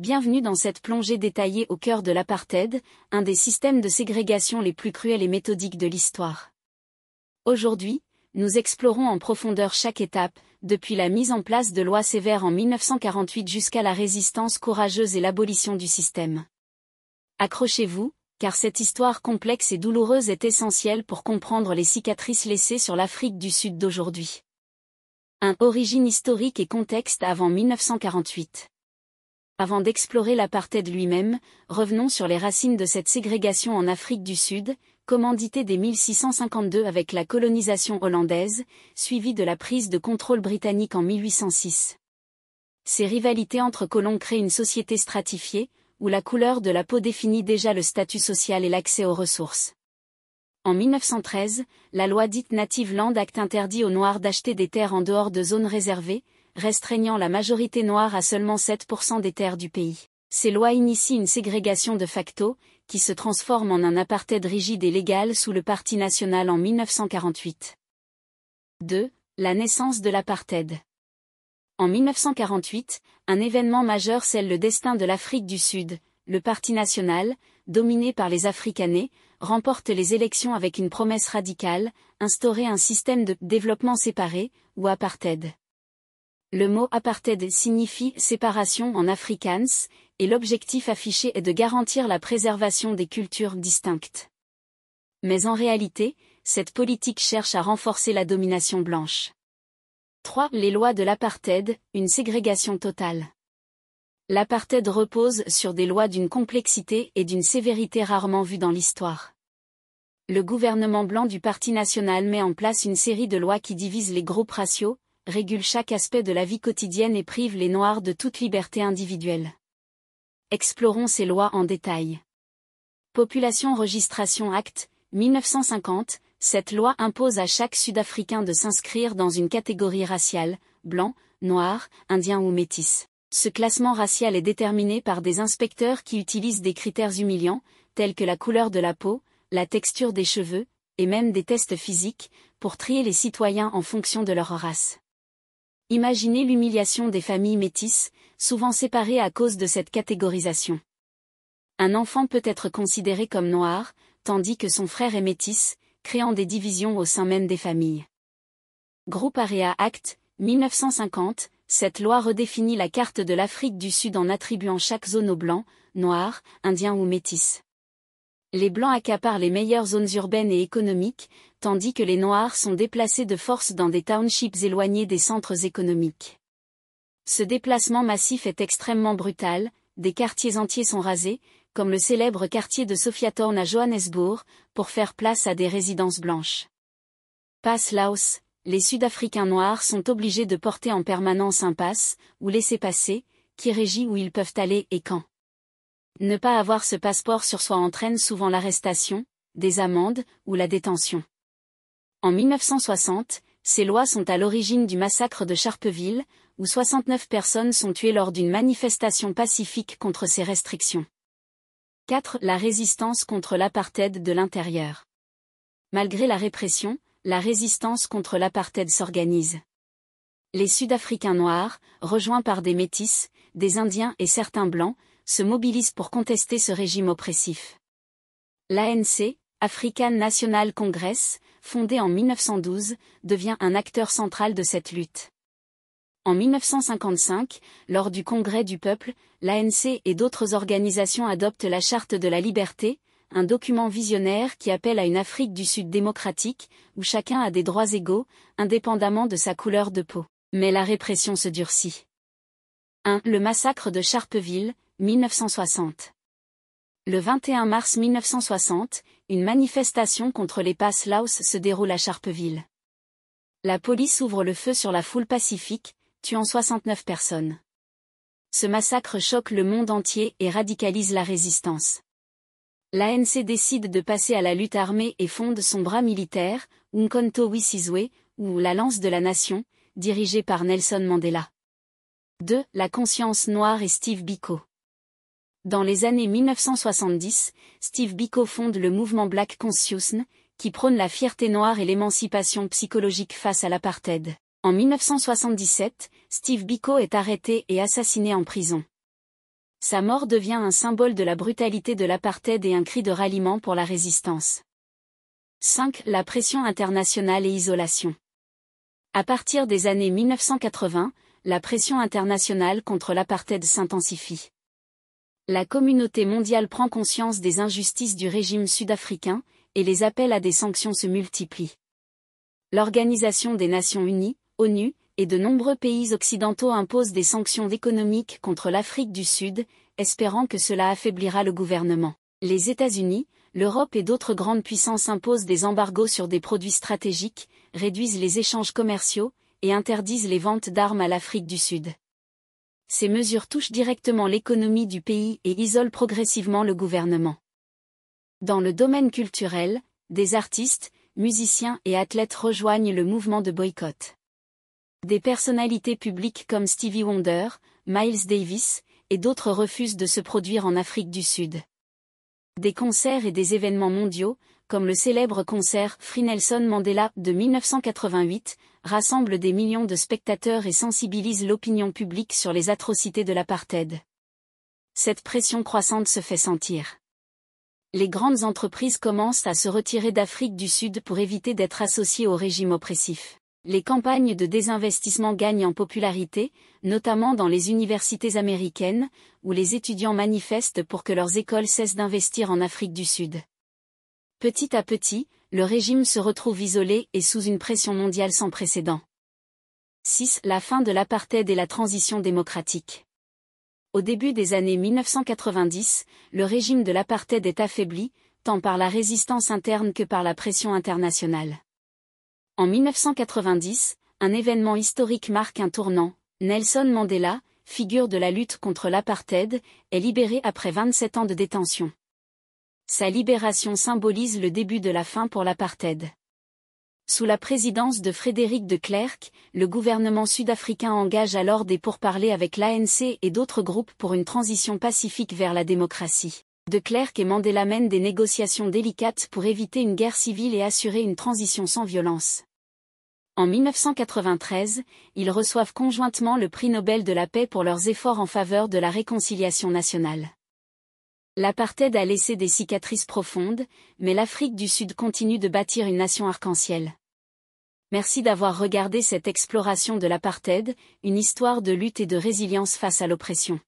Bienvenue dans cette plongée détaillée au cœur de l'apartheid, un des systèmes de ségrégation les plus cruels et méthodiques de l'histoire. Aujourd'hui, nous explorons en profondeur chaque étape, depuis la mise en place de lois sévères en 1948 jusqu'à la résistance courageuse et l'abolition du système. Accrochez-vous, car cette histoire complexe et douloureuse est essentielle pour comprendre les cicatrices laissées sur l'Afrique du Sud d'aujourd'hui. Origine historique et contexte avant 1948. Avant d'explorer l'apartheid lui-même, revenons sur les racines de cette ségrégation en Afrique du Sud, commanditée dès 1652 avec la colonisation hollandaise, suivie de la prise de contrôle britannique en 1806. Ces rivalités entre colons créent une société stratifiée, où la couleur de la peau définit déjà le statut social et l'accès aux ressources. En 1913, la loi dite Native Land Act interdit aux Noirs d'acheter des terres en dehors de zones réservées, restreignant la majorité noire à seulement 7% des terres du pays. Ces lois initient une ségrégation de facto, qui se transforme en un apartheid rigide et légal sous le Parti national en 1948. 2. La naissance de l'apartheid. En 1948, un événement majeur scelle le destin de l'Afrique du Sud. Le Parti national, dominé par les Afrikaners, remporte les élections avec une promesse radicale, instaurer un système de développement séparé, ou apartheid. Le mot apartheid signifie séparation en afrikaans, et l'objectif affiché est de garantir la préservation des cultures distinctes. Mais en réalité, cette politique cherche à renforcer la domination blanche. 3. Les lois de l'apartheid, une ségrégation totale. L'apartheid repose sur des lois d'une complexité et d'une sévérité rarement vues dans l'histoire. Le gouvernement blanc du Parti national met en place une série de lois qui divisent les groupes raciaux, régule chaque aspect de la vie quotidienne et prive les Noirs de toute liberté individuelle. Explorons ces lois en détail. Population Registration Act, 1950, cette loi impose à chaque Sud-Africain de s'inscrire dans une catégorie raciale, blanc, noir, indien ou métis. Ce classement racial est déterminé par des inspecteurs qui utilisent des critères humiliants, tels que la couleur de la peau, la texture des cheveux, et même des tests physiques, pour trier les citoyens en fonction de leur race. Imaginez l'humiliation des familles métisses, souvent séparées à cause de cette catégorisation. Un enfant peut être considéré comme noir, tandis que son frère est métis, créant des divisions au sein même des familles. Group Area Act, 1950, cette loi redéfinit la carte de l'Afrique du Sud en attribuant chaque zone aux blancs, noirs, indiens ou métis. Les blancs accaparent les meilleures zones urbaines et économiques, tandis que les noirs sont déplacés de force dans des townships éloignés des centres économiques. Ce déplacement massif est extrêmement brutal, des quartiers entiers sont rasés, comme le célèbre quartier de Sophiatown à Johannesburg, pour faire place à des résidences blanches. Pass Laos, les Sud-Africains noirs sont obligés de porter en permanence un pass, ou laissez-passer, qui régit où ils peuvent aller et quand. Ne pas avoir ce passeport sur soi entraîne souvent l'arrestation, des amendes, ou la détention. En 1960, ces lois sont à l'origine du massacre de Sharpeville, où 69 personnes sont tuées lors d'une manifestation pacifique contre ces restrictions. 4. La résistance contre l'apartheid de l'intérieur. Malgré la répression, la résistance contre l'apartheid s'organise. Les Sud-Africains noirs, rejoints par des métis, des Indiens et certains blancs, se mobilisent pour contester ce régime oppressif. L'ANC, African National Congress, fondée en 1912, devient un acteur central de cette lutte. En 1955, lors du Congrès du peuple, l'ANC et d'autres organisations adoptent la Charte de la liberté, un document visionnaire qui appelle à une Afrique du Sud démocratique, où chacun a des droits égaux, indépendamment de sa couleur de peau. Mais la répression se durcit. 1. Le massacre de Sharpeville, 1960. Le 21 mars 1960, une manifestation contre les Pass Laos se déroule à Sharpeville. La police ouvre le feu sur la foule pacifique, tuant 69 personnes. Ce massacre choque le monde entier et radicalise la résistance. L'ANC décide de passer à la lutte armée et fonde son bras militaire, Umkhonto we Sizwe, ou la Lance de la Nation, dirigé par Nelson Mandela. 2. La conscience noire et Steve Biko. Dans les années 1970, Steve Biko fonde le mouvement Black Consciousness, qui prône la fierté noire et l'émancipation psychologique face à l'apartheid. En 1977, Steve Biko est arrêté et assassiné en prison. Sa mort devient un symbole de la brutalité de l'apartheid et un cri de ralliement pour la résistance. 5. La pression internationale et isolation. À partir des années 1980, la pression internationale contre l'apartheid s'intensifie. La communauté mondiale prend conscience des injustices du régime sud-africain, et les appels à des sanctions se multiplient. L'Organisation des Nations Unies, ONU, et de nombreux pays occidentaux imposent des sanctions économiques contre l'Afrique du Sud, espérant que cela affaiblira le gouvernement. Les États-Unis, l'Europe et d'autres grandes puissances imposent des embargos sur des produits stratégiques, réduisent les échanges commerciaux, et interdisent les ventes d'armes à l'Afrique du Sud. Ces mesures touchent directement l'économie du pays et isolent progressivement le gouvernement. Dans le domaine culturel, des artistes, musiciens et athlètes rejoignent le mouvement de boycott. Des personnalités publiques comme Stevie Wonder, Miles Davis, et d'autres refusent de se produire en Afrique du Sud. Des concerts et des événements mondiaux, comme le célèbre concert Free Nelson Mandela de 1988, rassemblent des millions de spectateurs et sensibilisent l'opinion publique sur les atrocités de l'apartheid. Cette pression croissante se fait sentir. Les grandes entreprises commencent à se retirer d'Afrique du Sud pour éviter d'être associées au régime oppressif. Les campagnes de désinvestissement gagnent en popularité, notamment dans les universités américaines, où les étudiants manifestent pour que leurs écoles cessent d'investir en Afrique du Sud. Petit à petit, le régime se retrouve isolé et sous une pression mondiale sans précédent. 6. La fin de l'apartheid et la transition démocratique. Au début des années 1990, le régime de l'apartheid est affaibli, tant par la résistance interne que par la pression internationale. En 1990, un événement historique marque un tournant. Nelson Mandela, figure de la lutte contre l'apartheid, est libéré après 27 ans de détention. Sa libération symbolise le début de la fin pour l'apartheid. Sous la présidence de Frédéric de Klerk, le gouvernement sud-africain engage alors des pourparlers avec l'ANC et d'autres groupes pour une transition pacifique vers la démocratie. De Klerk et Mandela mènent des négociations délicates pour éviter une guerre civile et assurer une transition sans violence. En 1993, ils reçoivent conjointement le prix Nobel de la paix pour leurs efforts en faveur de la réconciliation nationale. L'apartheid a laissé des cicatrices profondes, mais l'Afrique du Sud continue de bâtir une nation arc-en-ciel. Merci d'avoir regardé cette exploration de l'apartheid, une histoire de lutte et de résilience face à l'oppression.